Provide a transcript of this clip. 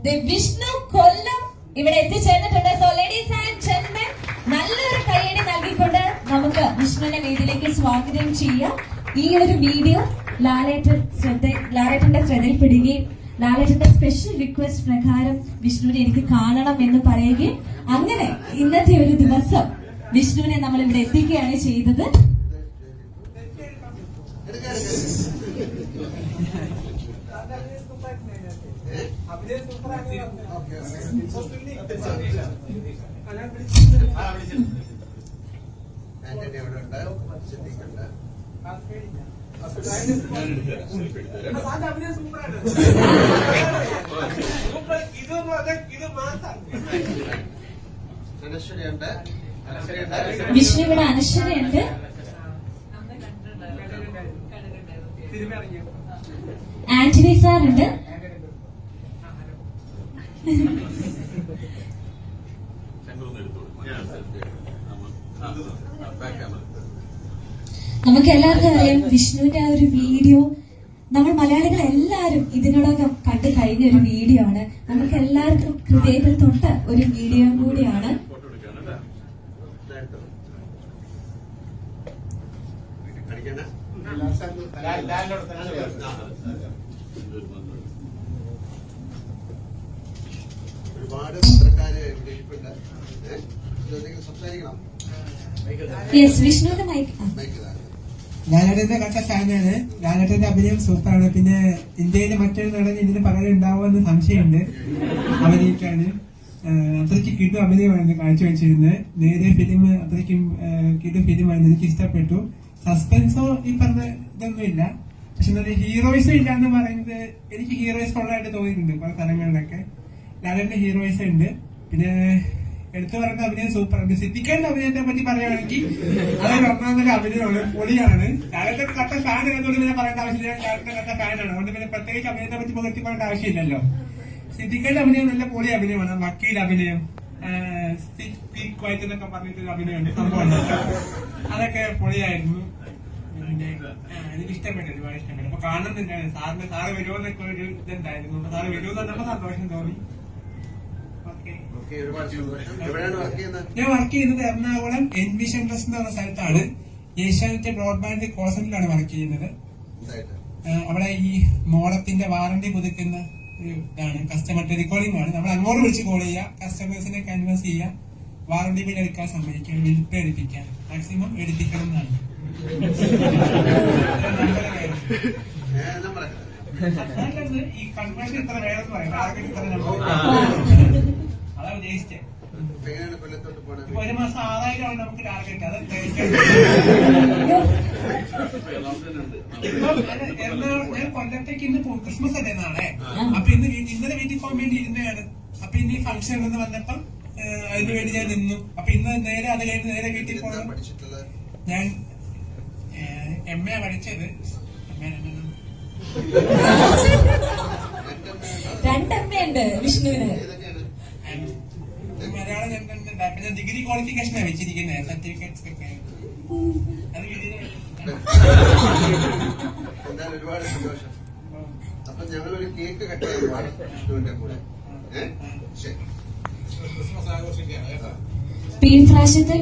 വിഷ്ണു കൊല്ലം ഇവിടെ എത്തിച്ചേർന്നിട്ടുണ്ട്. So ladies and gentlemen, നല്ലൊരു കൈയടി നൽകിക്കൊണ്ട് നമുക്ക് വിഷ്ണുവിനെ വേദിയിലേക്ക് സ്വാഗതം ചെയ്യാം. ഈ ഒരു വീഡിയോ ലാലേട്ടന്റെ ശ്രദ്ധയിൽപ്പെടുകയും ലാലേട്ടന്റെ സ്പെഷ്യൽ റിക്വസ്റ്റ് പ്രകാരം വിഷ്ണുവിനെ എനിക്ക് കാണണം എന്ന് പറയുകയും അങ്ങനെ ഇന്നത്തെ ഒരു ദിവസം വിഷ്ണുവിനെ നമ്മൾ ഇവിടെ എത്തിക്കുകയാണ് ചെയ്തത്. വിഷ്ണു ഇവിടെ അനശ്വരയുണ്ട്. ആന്റണി സാറുണ്ട്. നമുക്ക് എല്ലാവർക്കും അറിയാം വിഷ്ണുവിന്റെ ആ ഒരു വീഡിയോ നമ്മൾ മലയാളികൾ എല്ലാവരും ഇതിനോടകം കണ്ടു കഴിഞ്ഞ ഒരു വീഡിയോ ആണ്. നമുക്ക് എല്ലാവർക്കും ഹൃദയത്തിൽ തൊട്ട ഒരു വീഡിയോ കൂടിയാണ്. ഒരുപാട് പത്രക്കാര് സംസാരിക്കണം. വിഷ്ണുവിന്റെ മൈക്ക്. ലാലേട്ടന്റെ കട്ട ഫാനാണ്. ലാലേട്ടന്റെ അഭിനയം സൂപ്പറാണ്. പിന്നെ ഇന്ത്യയിലെ മറ്റൊരു നടൻ ഇതിന് പറയാനുണ്ടാവുമെന്ന് സംശയമുണ്ട്. അഭിനയിക്കാണ് അത്രയ്ക്ക് കിടു അഭിനയമായിരുന്നു കാഴ്ചവെച്ചിരുന്നത്. നേരെ ഫിലിം അത്രയ്ക്കും കിടു ഫിലിമായിരുന്നു. എനിക്ക് ഇഷ്ടപ്പെട്ടു. സസ്പെൻസോ ഈ പറഞ്ഞ ഇതൊന്നും ഇല്ല. പക്ഷെ നല്ല ഹീറോയിസം ഇല്ല എന്ന് പറയുന്നത് എനിക്ക് ഹീറോയിസ് ഉള്ളതായിട്ട് തോന്നിയിട്ടുണ്ട് പല സ്ഥലങ്ങളിലൊക്കെ. ലാലേട്ടന്റെ ഹീറോയിസം ഉണ്ട്. പിന്നെ എടുത്തു പറയുന്ന അഭിനയം സൂപ്പറാണ്. സിദ്ദിഖിന്റെ അഭിനയത്തെ പറ്റി പറയുകയാണെങ്കിൽ അതൊരു ഒന്നാമതൊരു അഭിനയമാണ്, പൊളിയാണ്. ലാലേട്ടൻ കട്ട ഫാൻ എന്നോട് പിന്നെ പറയേണ്ട ആവശ്യമില്ല. ലാലേട്ടൻ കട്ട ഫാനാണ്. അതുകൊണ്ട് പിന്നെ പ്രത്യേകിച്ച് അഭിനയത്തെ പറ്റി പുകഴ്ത്തി പറയേണ്ട ആവശ്യമില്ലല്ലോ. സിദ്ദിഖിന്റെ അഭിനയം നല്ല പൊളി അഭിനയമാണ്. വക്കീൽ അഭിനയം, എന്നൊക്കെ പറഞ്ഞിട്ടൊരു അഭിനയമുണ്ട്, സംഭവം അതൊക്കെ പൊളിയായിരുന്നു. പിന്നെ എനിക്ക് ഇഷ്ടപ്പെട്ടു, ഒരുപാട് ഇഷ്ടപ്പെട്ടു. അപ്പൊ കാണുന്നുണ്ടായിരുന്നു സാറ് വരുമോ എന്നൊക്കെ ഒരു ഇതുണ്ടായിരുന്നു. സാറ് വരുമോ എന്ന് പറഞ്ഞപ്പോ സന്തോഷം തോന്നി. ഞാൻ വർക്ക് ചെയ്യുന്നത് എറണാകുളം എൻവിഷൻ പ്ലസ് എന്ന് പറഞ്ഞ സ്ഥലത്താണ്. ഏഷ്യാനെറ്റ് ബ്രോഡ്ബാൻഡ് കോൾ സെന്ററിലാണ് വർക്ക് ചെയ്യുന്നത്. അവിടെ ഈ മോളത്തിന്റെ വാറന്റി പുതുക്കുന്ന ഒരു ഇതാണ്. കസ്റ്റമർ ടെലികോളിംഗ് ആണ്. നമ്മൾ അങ്ങോട്ട് വിളിച്ച് കോൾ ചെയ്യുക, കസ്റ്റമേഴ്സിനെ കൺവിൻസ് ചെയ്യുക, വാറന്റി ബിൽ എടുക്കാൻ സമ്മതിക്കുക, ബിൽ പേ എടുപ്പിക്കാൻ, മാക്സിമം എടുപ്പിക്കണം എന്നാണ്. ഈ കൺവേർഷൻ ഇത്ര വേണമെന്ന് പറയും, ടാർഗറ്റ് ഇത്ര നമ്പർ അതാ ഉദ്ദേശിച്ചത്. ഒരു മാസം 6000 നമുക്ക് ടാർഗറ്റ്. അത് ഞാൻ കൊല്ലത്തേക്ക് ഇന്ന് ക്രിസ്മസ് അല്ലേ നാളെ. അപ്പൊ ഇന്നലെ വീട്ടിൽ പോകാൻ വേണ്ടി ഇരുന്നതാണ്. അപ്പൊ ഇന്ന് ഈ ഫംഗ്ഷൻ എന്ന് വന്നപ്പം അതിന് വേണ്ടി ഞാൻ നിന്നു. അപ്പൊ ഇന്ന് നേരെ അത് കഴിഞ്ഞ് നേരെ വീട്ടിൽ പോകണം. ഞാൻ MA പഠിച്ചത്. രണ്ടമ്മയുണ്ട് വിഷ്ണുവിന്. മലയാളം രണ്ടുണ്ട്. പിന്നെ ഡിഗ്രി ക്വാളിഫിക്കേഷനാണ് വെച്ചിരിക്കുന്നത്, സർട്ടിഫിക്കറ്റ്സ് ഒക്കെ. അത് ഒരുപാട് സന്തോഷം. അപ്പൊ ഞങ്ങളൊരു കേക്ക് കട്ട് ചെയ്യുവാണ് വിഷ്ണുവിന്റെ കൂടെ. ക്രിസ്മസ് ആഘോഷിക്കുകയാണ്. പ്രാവശ്യത്തെ